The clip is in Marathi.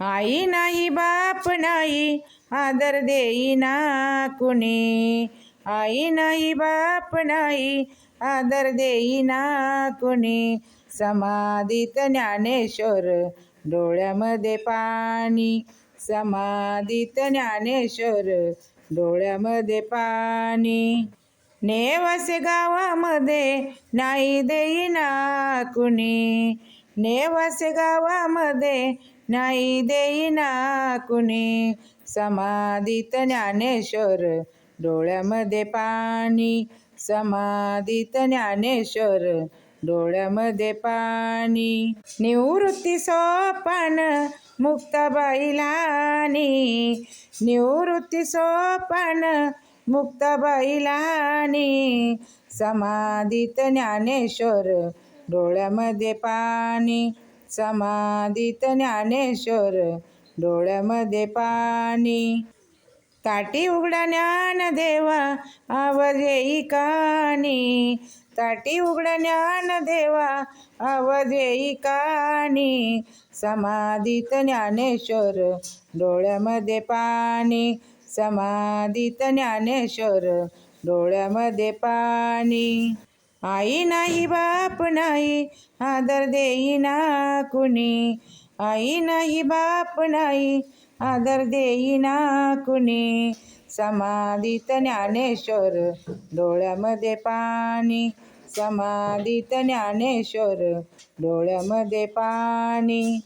आई नाही बाप नाही आदर देईना कुणी, आई नाही बाप नाही आदर देईना कुणी. समाधीत ज्ञानेश्वर डोळ्यामध्ये पाणी, समाधीत ज्ञानेश्वर डोळ्यामध्ये पाणी. नेवासे गावामध्ये नाही देईना कुणी, नेवासे गावामध्ये नाही देईना कुणी. समाधीत ज्ञानेश्वर डोळ्यामध्ये पाणी, समाधीत ज्ञानेश्वर डोळ्यामध्ये पाणी. निवृत्ती सोपान मुक्ताबाईला नी, निवृत्ती सोपान मुक्ताबाईला नी. समाधीत ज्ञानेश्वर डोळ्यामध्ये पाणी, समाधीत ज्ञानेश्वर डोळ्यामध्ये पाणी. ताटी उघडा ज्ञानदेवा आवाज येई कानी, ताटी उघडा ज्ञानदेवा आवाज येई कानी. समाधीत ज्ञानेश्वर डोळ्यामध्ये पाणी, समाधीत ज्ञानेश्वर डोळ्यामध्ये पाणी. आई नाही बाप नाही आदर देईना कुणी, आई नाही बाप नाही आदर देईना कुणी. समाधीत ज्ञानेश्वर डोळ्यामध्ये पाणी, समाधीत ज्ञानेश्वर डोळ्यामध्ये पाणी.